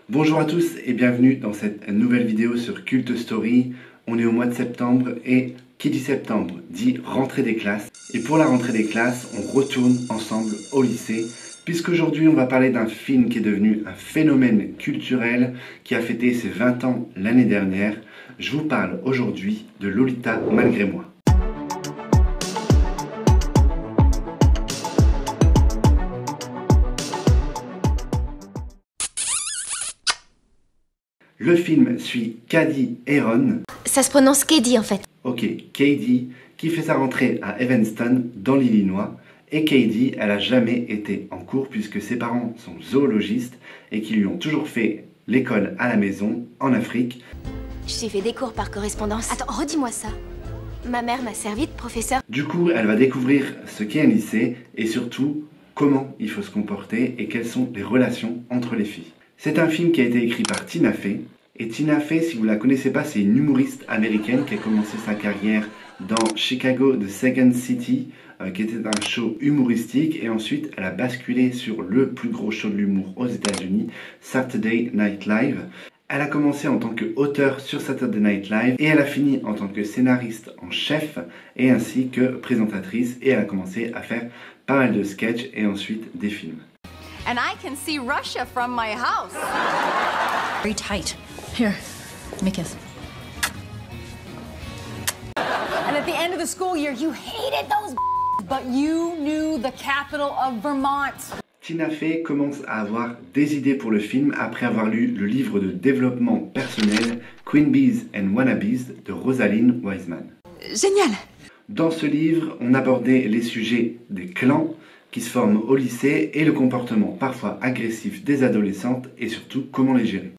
Bonjour à tous et bienvenue dans cette nouvelle vidéo sur Cult Story. On est au mois de septembre et qui dit septembre dit rentrée des classes. Et pour la rentrée des classes, on retourne ensemble au lycée puisqu'aujourd'hui on va parler d'un film qui est devenu un phénomène culturel qui a fêté ses 20 ans l'année dernière. Je vous parle aujourd'hui de Lolita malgré moi. Le film suit Cady Heron. Ça se prononce Cady en fait. Ok, Cady, qui fait sa rentrée à Evanston, dans l'Illinois. Et Cady, elle a jamais été en cours puisque ses parents sont zoologistes et qui lui ont toujours fait l'école à la maison, en Afrique. Je t'ai fait des cours par correspondance. Attends, redis-moi ça. Ma mère m'a servi de professeur. Du coup, elle va découvrir ce qu'est un lycée et surtout comment il faut se comporter et quelles sont les relations entre les filles. C'est un film qui a été écrit par Tina Fey. Et Tina Fey, si vous ne la connaissez pas, c'est une humoriste américaine qui a commencé sa carrière dans Chicago The Second City, qui était un show humoristique. Et ensuite, elle a basculé sur le plus gros show de l'humour aux États-Unis, Saturday Night Live. Elle a commencé en tant qu'auteure sur Saturday Night Live et elle a fini en tant que scénariste en chef et ainsi que présentatrice. Et elle a commencé à faire pas mal de sketchs et ensuite des films. And I can see Russia from my house. Very tight. Here, let me kiss. And at the end of the school year, you hated those but you knew the capital of Vermont. Tina Fey commence à avoir des idées pour le film après avoir lu le livre de développement personnel Queen Bees and Wannabes de Rosalind Wiseman. Génial. Dans ce livre, on abordait les sujets des clans qui se forment au lycée et le comportement parfois agressif des adolescentes et surtout comment les gérer.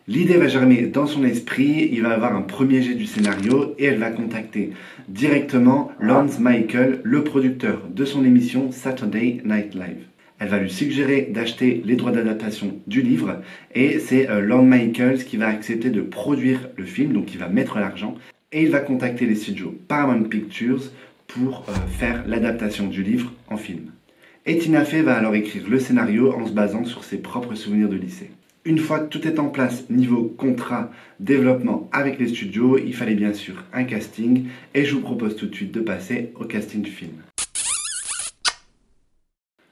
L'idée va germer dans son esprit, il va avoir un premier jet du scénario et elle va contacter directement Lorne Michaels, le producteur de son émission Saturday Night Live. Elle va lui suggérer d'acheter les droits d'adaptation du livre et c'est Lorne Michaels qui va accepter de produire le film, donc il va mettre l'argent et il va contacter les studios Paramount Pictures pour faire l'adaptation du livre en film. Et Tina Fey va alors écrire le scénario en se basant sur ses propres souvenirs de lycée. Une fois que tout est en place niveau contrat, développement avec les studios, il fallait bien sûr un casting et je vous propose tout de suite de passer au casting du film.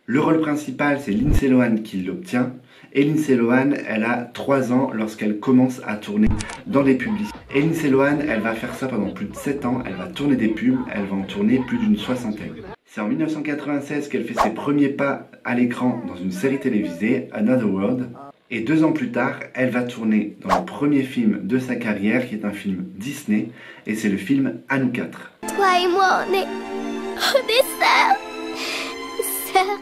Le rôle principal, c'est Lindsay Lohan qui l'obtient. Et Lindsay Lohan, elle a 3 ans lorsqu'elle commence à tourner dans des publicités. Et Lindsay Lohan, elle va faire ça pendant plus de 7 ans. Elle va tourner des pubs, elle va en tourner plus d'une 60aine. C'est en 1996 qu'elle fait ses premiers pas à l'écran dans une série télévisée, Another World. Et 2 ans plus tard, elle va tourner dans le premier film de sa carrière, qui est un film Disney. Et c'est le film À nous 4. Toi et moi, on est sœurs. Sœurs.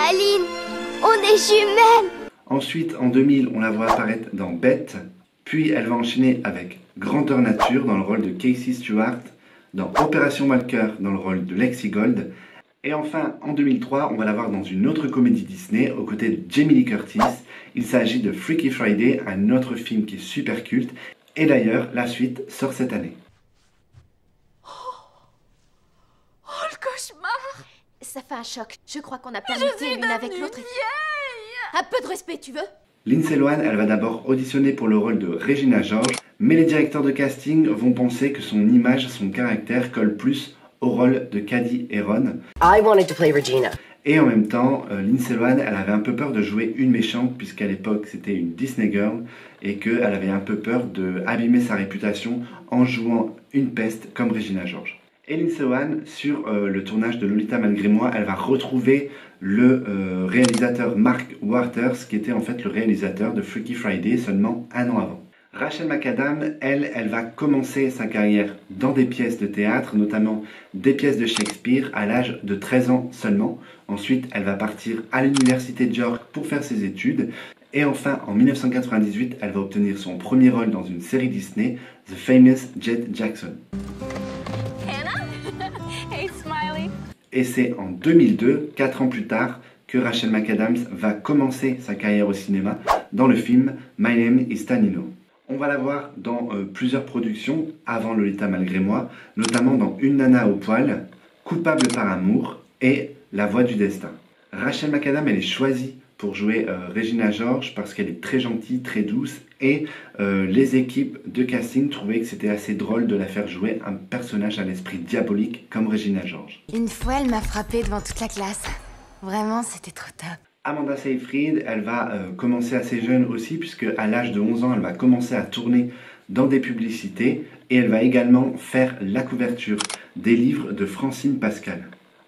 Aline, on est jumelles. Ensuite, en 2000, on la voit apparaître dans Bête. Puis elle va enchaîner avec Grandeur Nature dans le rôle de Casey Stewart, dans Opération Walker dans le rôle de Lexi Gold. Et enfin, en 2003, on va la voir dans une autre comédie Disney aux côtés de Jamie Lee Curtis. Il s'agit de Freaky Friday, un autre film qui est super culte. Et d'ailleurs, la suite sort cette année. Oh, le cauchemar. Ça fait un choc. Je crois qu'on a permuté l'une avec l'autre. Un peu de respect, tu veux? Lindsay Lohan, elle va d'abord auditionner pour le rôle de Regina George, mais les directeurs de casting vont penser que son image, son caractère colle plus au rôle de Cady Heron. I wanted to play Regina. Et en même temps, Lindsay Lohan, elle avait un peu peur de jouer une méchante puisqu'à l'époque c'était une Disney Girl et qu'elle avait un peu peur d'abîmer sa réputation en jouant une peste comme Regina George. Et Lindsay Lohan, sur le tournage de Lolita malgré moi, elle va retrouver le réalisateur Mark Waters, qui était en fait le réalisateur de Freaky Friday seulement 1 an avant. Rachel McAdams, elle va commencer sa carrière dans des pièces de théâtre, notamment des pièces de Shakespeare, à l'âge de 13 ans seulement. Ensuite, elle va partir à l'université de York pour faire ses études. Et enfin, en 1998, elle va obtenir son premier rôle dans une série Disney, The Famous Jet Jackson. Hey, Smiley. Et c'est en 2002, 4 ans plus tard, que Rachel McAdams va commencer sa carrière au cinéma dans le film My Name is Tanino. On va la voir dans plusieurs productions avant Lolita malgré moi, notamment dans Une nana au poil, Coupable par amour et La voix du destin. Rachel McAdams, elle est choisie pour jouer Regina George parce qu'elle est très gentille, très douce et les équipes de casting trouvaient que c'était assez drôle de la faire jouer un personnage à l'esprit diabolique comme Regina George. Une fois, elle m'a frappée devant toute la classe. Vraiment, c'était trop top. Amanda Seyfried, elle va commencer assez jeune aussi puisque à l'âge de 11 ans, elle va commencer à tourner dans des publicités et elle va également faire la couverture des livres de Francine Pascal.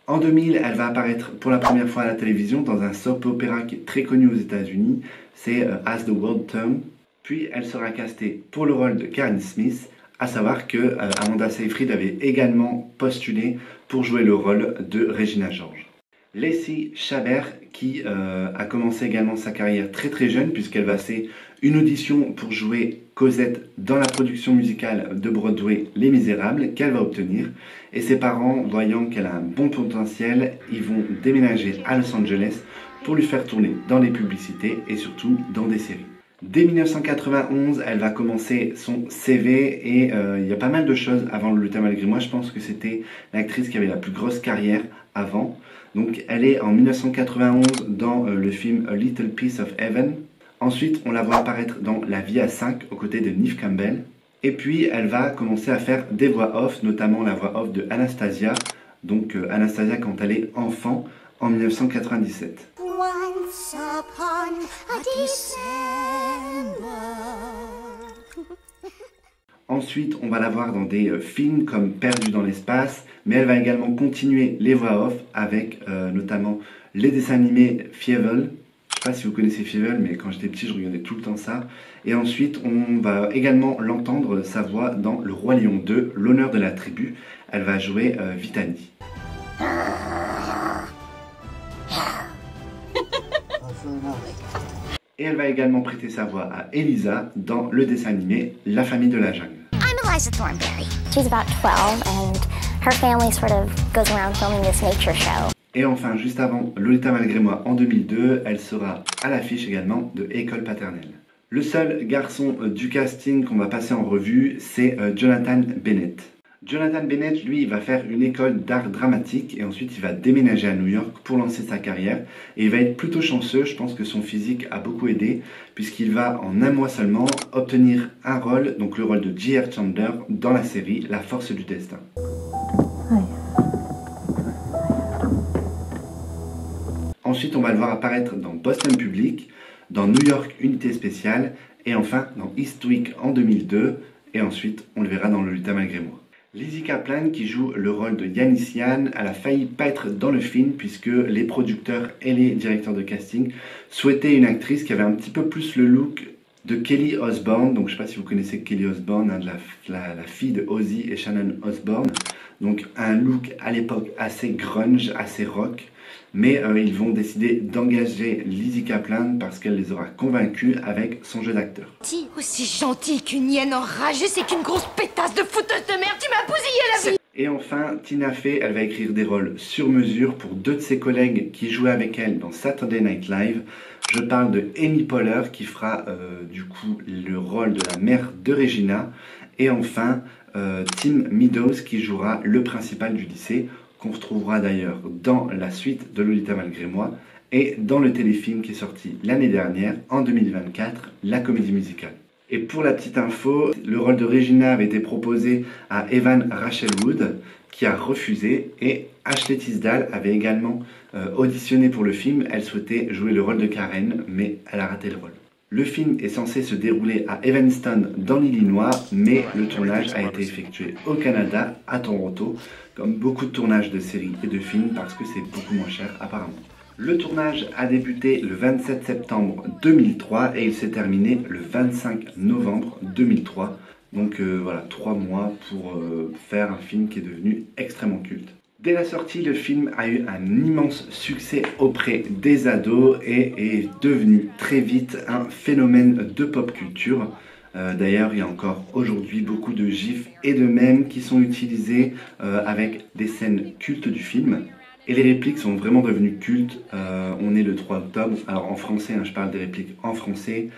En 2000, elle va apparaître pour la première fois à la télévision dans un soap opéra qui est très connu aux États-Unis, c'est As the World Turns. Puis elle sera castée pour le rôle de Karen Smith, à savoir que Amanda Seyfried avait également postulé pour jouer le rôle de Regina George. Lacey Chabert qui a commencé également sa carrière très très jeune puisqu'elle va faire une audition pour jouer Cosette dans la production musicale de Broadway Les Misérables qu'elle va obtenir et ses parents voyant qu'elle a un bon potentiel, ils vont déménager à Los Angeles pour lui faire tourner dans les publicités et surtout dans des séries. Dès 1991, elle va commencer son CV et il y a pas mal de choses avant Le Lutin malgré moi. Je pense que c'était l'actrice qui avait la plus grosse carrière avant. Donc elle est en 1991 dans le film A Little Piece of Heaven. Ensuite, on la voit apparaître dans La Vie à 5 aux côtés de Neve Campbell. Et puis, elle va commencer à faire des voix off, notamment la voix off de Anastasia. Donc Anastasia quand elle est enfant en 1997. Once upon a December. Ensuite, on va la voir dans des films comme Perdu dans l'espace, mais elle va également continuer les voix off avec notamment les dessins animés Fievel. Je ne sais pas si vous connaissez Fievel, mais quand j'étais petit, je regardais tout le temps ça. Et ensuite, on va également l'entendre sa voix dans Le Roi Lion 2, L'honneur de la tribu. Elle va jouer Vitani. Et elle va également prêter sa voix à Elisa dans le dessin animé La famille de la jungle. I'm Eliza Thornberry. She's about 12 and her family sort of goes around filming this nature show. Et enfin, juste avant Lolita malgré moi en 2002, elle sera à l'affiche également de École paternelle. Le seul garçon du casting qu'on va passer en revue, c'est Jonathan Bennett. Jonathan Bennett, lui, il va faire une école d'art dramatique et ensuite il va déménager à New York pour lancer sa carrière. Et il va être plutôt chanceux, je pense que son physique a beaucoup aidé, puisqu'il va en un mois seulement obtenir un rôle, donc le rôle de J.R. Chandler dans la série La Force du Destin. Ensuite, on va le voir apparaître dans Boston Public, dans New York Unité Spéciale, et enfin dans Eastwick en 2002, et ensuite on le verra dans Lolita malgré moi. Lizzie Kaplan, qui joue le rôle de Yanis Yan, elle a failli pas être dans le film puisque les producteurs et les directeurs de casting souhaitaient une actrice qui avait un petit peu plus le look de Kelly Osbourne. Donc je ne sais pas si vous connaissez Kelly Osbourne, hein, la fille de Ozzy et Shannon Osbourne. Donc un look à l'époque assez grunge, assez rock. Mais ils vont décider d'engager Lizzie Kaplan parce qu'elle les aura convaincus avec son jeu d'acteur. Aussi gentille qu'une hyène enragée, c'est qu'une grosse pétasse de fouteuse de merde, tu m'as bousillé la vie. Et enfin, Tina Fey, elle va écrire des rôles sur mesure pour deux de ses collègues qui jouaient avec elle dans Saturday Night Live. Je parle de Amy Poehler qui fera du coup le rôle de la mère de Regina. Et enfin, Tim Meadows qui jouera le principal du lycée, qu'on retrouvera d'ailleurs dans la suite de Lolita malgré moi et dans le téléfilm qui est sorti l'année dernière, en 2024, la comédie musicale. Et pour la petite info, le rôle de Regina avait été proposé à Evan Rachel Wood, qui a refusé, et Ashley Tisdale avait également auditionné pour le film. Elle souhaitait jouer le rôle de Karen, mais elle a raté le rôle. Le film est censé se dérouler à Evanston, dans l'Illinois, mais le tournage a été effectué au Canada, à Toronto, comme beaucoup de tournages de séries et de films, parce que c'est beaucoup moins cher apparemment. Le tournage a débuté le 27 septembre 2003 et il s'est terminé le 25 novembre 2003. Donc voilà, 3 mois pour faire un film qui est devenu extrêmement culte. Dès la sortie, le film a eu un immense succès auprès des ados et est devenu très vite un phénomène de pop culture. D'ailleurs, il y a encore aujourd'hui beaucoup de gifs et de mèmes qui sont utilisés avec des scènes cultes du film. Et les répliques sont vraiment devenues cultes. On est le 3 octobre. Alors en français, hein, je parle des répliques en français.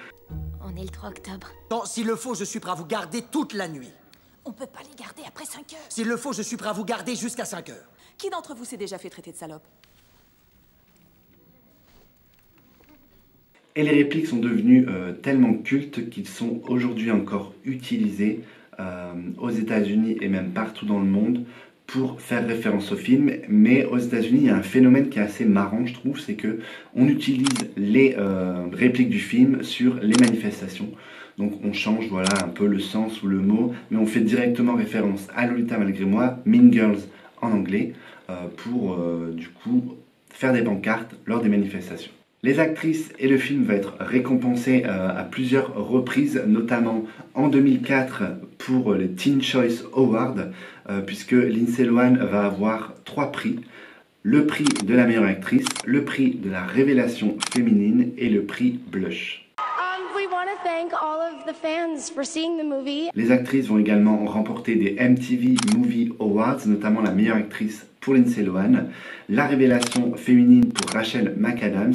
On est le 3 octobre. Non, s'il le faut, je suis prêt à vous garder toute la nuit. On peut pas les garder après 5 heures. S'il le faut, je suis prêt à vous garder jusqu'à 5 heures. Qui d'entre vous s'est déjà fait traiter de salope? Et les répliques sont devenues tellement cultes qu'ils sont aujourd'hui encore utilisés aux États-Unis et même partout dans le monde pour faire référence au film. Mais aux États-Unis, il y a un phénomène qui est assez marrant, je trouve, c'est que on utilise les répliques du film sur les manifestations. Donc on change voilà un peu le sens ou le mot, mais on fait directement référence à Lolita malgré moi, Mean Girls en anglais, pour du coup faire des pancartes lors des manifestations. Les actrices et le film va être récompensés à plusieurs reprises, notamment en 2004 pour les Teen Choice Awards, puisque Lindsay Lohan va avoir 3 prix. Le prix de la meilleure actrice, le prix de la révélation féminine et le prix Blush. Les actrices vont également remporter des MTV Movie Awards, notamment la meilleure actrice pour Lindsay Lohan, la révélation féminine pour Rachel McAdams.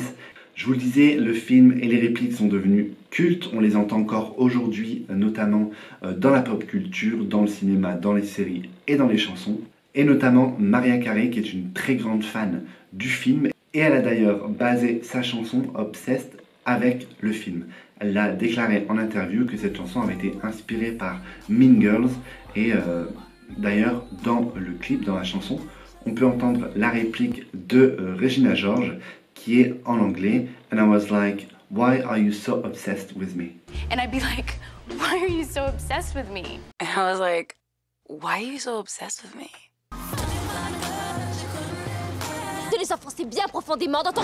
Je vous le disais, le film et les répliques sont devenus cultes, on les entend encore aujourd'hui, notamment dans la pop culture, dans le cinéma, dans les séries et dans les chansons. Et notamment Mariah Carey qui est une très grande fan du film et elle a d'ailleurs basé sa chanson Obsessed avec le film. Elle a déclaré en interview que cette chanson avait été inspirée par Mean Girls et d'ailleurs dans le clip, dans la chanson, on peut entendre la réplique de Regina George qui est en anglais « And I was like, why are you so obsessed with me ?» And I'd be like, why are you so obsessed with me? And I was like, why are you so obsessed with me? De les enfoncer bien profondément dans ton...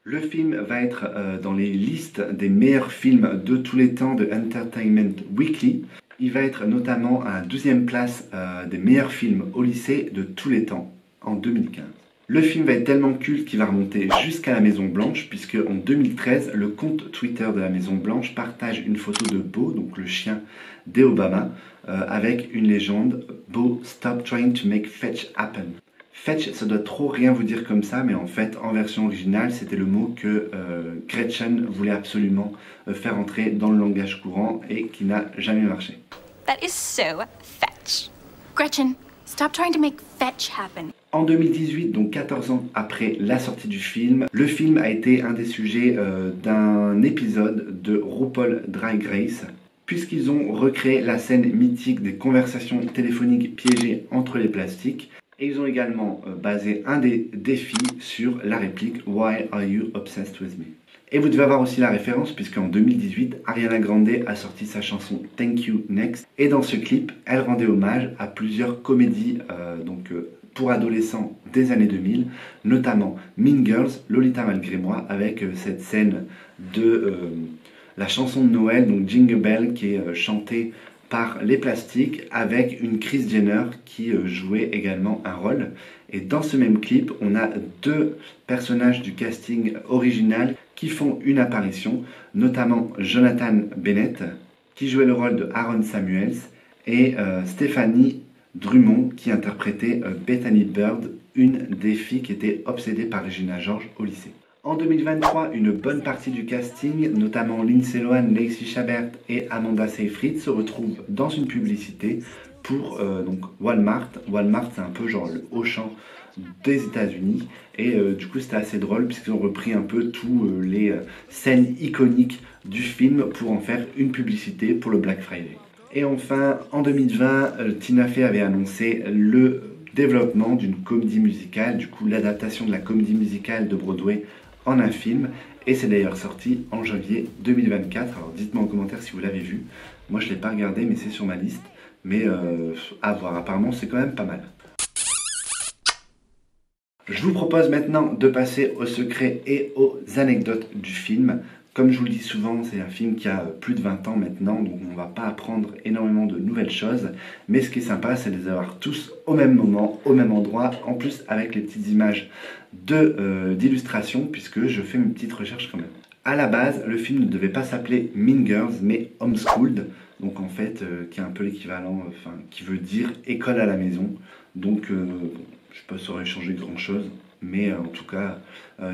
Le film va être dans les listes des meilleurs films de tous les temps de Entertainment Weekly. Il va être notamment à la 12e place des meilleurs films au lycée de tous les temps en 2015. Le film va être tellement culte qu'il va remonter jusqu'à la Maison Blanche, puisque en 2013, le compte Twitter de la Maison Blanche partage une photo de Bo, donc le chien des Obama, avec une légende « Bo, stop trying to make fetch happen ». Fetch, ça doit trop rien vous dire comme ça, mais en fait, en version originale, c'était le mot que Gretchen voulait absolument faire entrer dans le langage courant et qui n'a jamais marché. That is so fetch. Gretchen, stop trying to make fetch happen. En 2018, donc 14 ans après la sortie du film, le film a été un des sujets d'un épisode de RuPaul Drag Race, puisqu'ils ont recréé la scène mythique des conversations téléphoniques piégées entre les plastiques. Et ils ont également basé un des défis sur la réplique « Why are you obsessed with me ?» Et vous devez avoir aussi la référence puisqu'en 2018, Ariana Grande a sorti sa chanson « Thank You Next ». Et dans ce clip, elle rendait hommage à plusieurs comédies pour adolescents des années 2000, notamment Mean Girls, Lolita malgré moi, avec cette scène de la chanson de Noël, donc Jingle Bell, qui est chantée par les plastiques avec une Kris Jenner qui jouait également un rôle. Et dans ce même clip, on a 2 personnages du casting original qui font une apparition, notamment Jonathan Bennett qui jouait le rôle de Aaron Samuels et Stéphanie Drummond qui interprétait Bethany Bird, une des filles qui était obsédée par Regina George au lycée. En 2023, une bonne partie du casting, notamment Lindsay Lohan, Lacey Chabert et Amanda Seyfried, se retrouvent dans une publicité pour donc Walmart. Walmart, c'est un peu genre le Auchan des États-Unis et du coup c'était assez drôle puisqu'ils ont repris un peu tous les scènes iconiques du film pour en faire une publicité pour le Black Friday. Et enfin, en 2020, Tina Fey avait annoncé le développement d'une comédie musicale, du coup l'adaptation de la comédie musicale de Broadway en un film, et c'est d'ailleurs sorti en janvier 2024. Alors dites-moi en commentaire si vous l'avez vu. Moi je ne l'ai pas regardé mais c'est sur ma liste, mais à voir, apparemment c'est quand même pas mal. Je vous propose maintenant de passer aux secrets et aux anecdotes du film. Comme je vous le dis souvent, c'est un film qui a plus de 20 ans maintenant, donc on ne va pas apprendre énormément de nouvelles choses. Mais ce qui est sympa, c'est de les avoir tous au même moment, au même endroit, en plus avec les petites images d'illustration, puisque je fais mes petites recherches quand même. À la base, le film ne devait pas s'appeler Mean Girls, mais Homeschooled, donc en fait, qui est un peu l'équivalent, qui veut dire école à la maison. Donc, je ne sais pas si ça aurait changé grand chose. Mais en tout cas,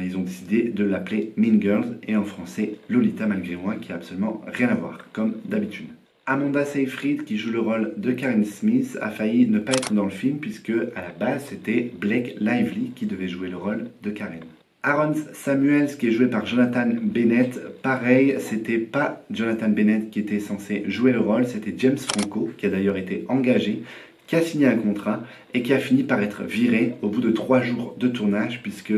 ils ont décidé de l'appeler Mean Girls et en français Lolita malgré moi, qui a absolument rien à voir, comme d'habitude. Amanda Seyfried, qui joue le rôle de Karen Smith, a failli ne pas être dans le film puisque à la base c'était Blake Lively qui devait jouer le rôle de Karen. Aaron Samuels, qui est joué par Jonathan Bennett, pareil, c'était pas Jonathan Bennett qui était censé jouer le rôle, c'était James Franco, qui a d'ailleurs été engagé, qui a signé un contrat et qui a fini par être viré au bout de 3 jours de tournage, puisque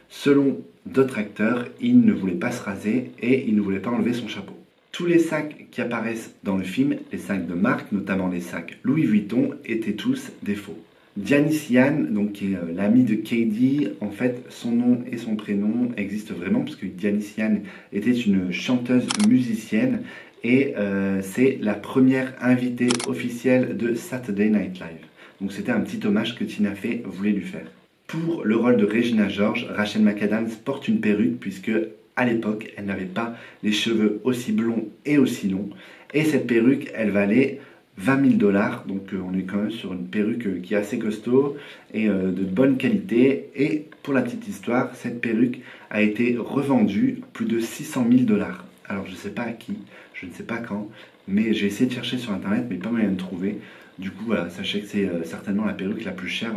selon d'autres acteurs, il ne voulait pas se raser et il ne voulait pas enlever son chapeau. Tous les sacs qui apparaissent dans le film, les sacs de marque, notamment les sacs Louis Vuitton, étaient tous des faux. Janice Ian, donc qui est l'amie de Katie, en fait son nom et son prénom existent vraiment puisque Janice Ian était une chanteuse musicienne et c'est la première invitée officielle de Saturday Night Live. Donc c'était un petit hommage que Tina Fey voulait lui faire. Pour le rôle de Regina George, Rachel McAdams porte une perruque puisque à l'époque elle n'avait pas les cheveux aussi blonds et aussi longs et cette perruque elle valait 20 000 $, donc on est quand même sur une perruque qui est assez costaud et de bonne qualité. Et pour la petite histoire, cette perruque a été revendue plus de 600 000 $. Alors je ne sais pas à qui, je ne sais pas quand, mais j'ai essayé de chercher sur internet, mais pas moyen de trouver. Du coup, voilà, sachez que c'est certainement la perruque la plus chère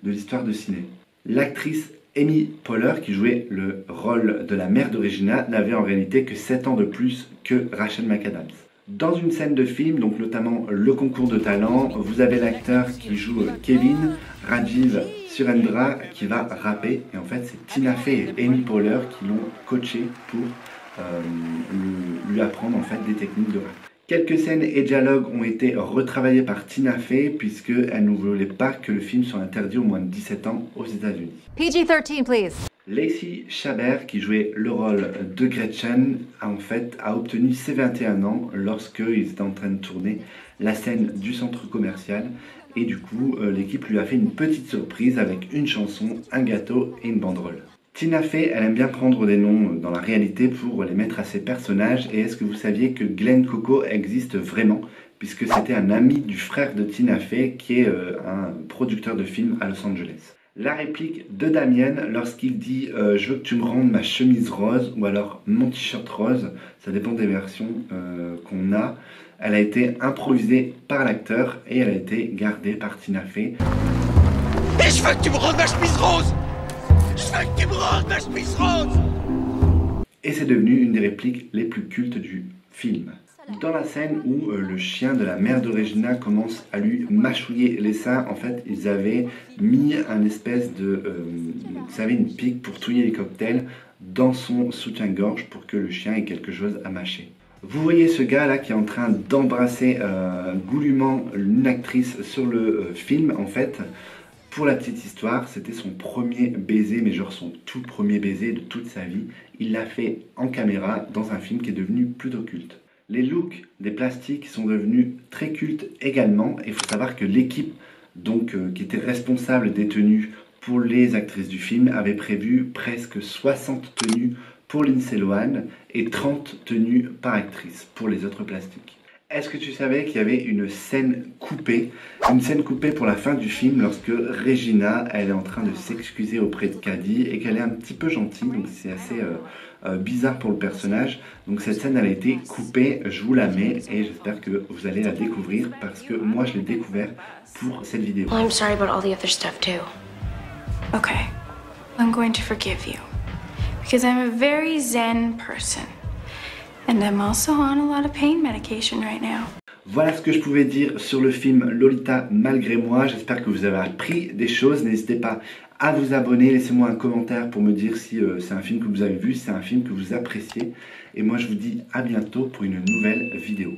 de l'histoire de ciné. L'actrice Amy Poehler, qui jouait le rôle de la mère de Regina, n'avait en réalité que 7 ans de plus que Rachel McAdams. Dans une scène de film, donc notamment le concours de talent, vous avez l'acteur qui joue Kevin, Rajiv Surendra, qui va rapper. Et en fait, c'est Tina Fey et Amy Poehler qui l'ont coaché pour lui apprendre en fait des techniques de rap. Quelques scènes et dialogues ont été retravaillés par Tina Fey puisqu'elle ne voulait pas que le film soit interdit aux moins de 17 ans aux États-Unis. PG-13, please. Lacey Chabert, qui jouait le rôle de Gretchen, a obtenu ses 21 ans lorsqu'ils étaient en train de tourner la scène du centre commercial. Et du coup, l'équipe lui a fait une petite surprise avec une chanson, un gâteau et une banderole. Tina Fey, elle aime bien prendre des noms dans la réalité pour les mettre à ses personnages. Et est-ce que vous saviez que Glenn Coco existe vraiment? Puisque c'était un ami du frère de Tina Fey, qui est un producteur de films à Los Angeles. La réplique de Damien lorsqu'il dit je veux que tu me rendes ma chemise rose ou alors mon t-shirt rose, ça dépend des versions qu'on a. Elle a été improvisée par l'acteur et elle a été gardée par Tina Fey. Et je veux que tu me rendes ma chemise rose! Je veux que tu me rendes ma chemise rose! Et c'est devenu une des répliques les plus cultes du film. Dans la scène où le chien de la mère de Regina commence à lui mâchouiller les seins, en fait, ils avaient mis un espèce de, vous savez, une pique pour touiller les cocktails dans son soutien-gorge pour que le chien ait quelque chose à mâcher. Vous voyez ce gars là qui est en train d'embrasser goulûment une actrice sur le film, en fait. Pour la petite histoire, c'était son premier baiser, mais genre son tout premier baiser de toute sa vie. Il l'a fait en caméra dans un film qui est devenu plutôt culte. Les looks des plastiques sont devenus très cultes également. Il faut savoir que l'équipe qui était responsable des tenues pour les actrices du film avait prévu presque 60 tenues pour Lindsay Lohan et 30 tenues par actrice pour les autres plastiques. Est-ce que tu savais qu'il y avait une scène coupée pour la fin du film lorsque Regina, elle est en train de s'excuser auprès de Cady et qu'elle est un petit peu gentille, donc c'est assez bizarre pour le personnage. Donc cette scène elle a été coupée, je vous la mets et j'espère que vous allez la découvrir parce que moi je l'ai découvert pour cette vidéo. Well, I'm sorry about all the other stuff too. Okay, I'm going to forgive you because I'm a very zen person. And I'm also on a lot of pain medication right now. Voilà ce que je pouvais dire sur le film Lolita malgré moi. J'espère que vous avez appris des choses. N'hésitez pas à vous abonner. Laissez-moi un commentaire pour me dire si c'est un film que vous avez vu, si c'est un film que vous appréciez. Et moi je vous dis à bientôt pour une nouvelle vidéo.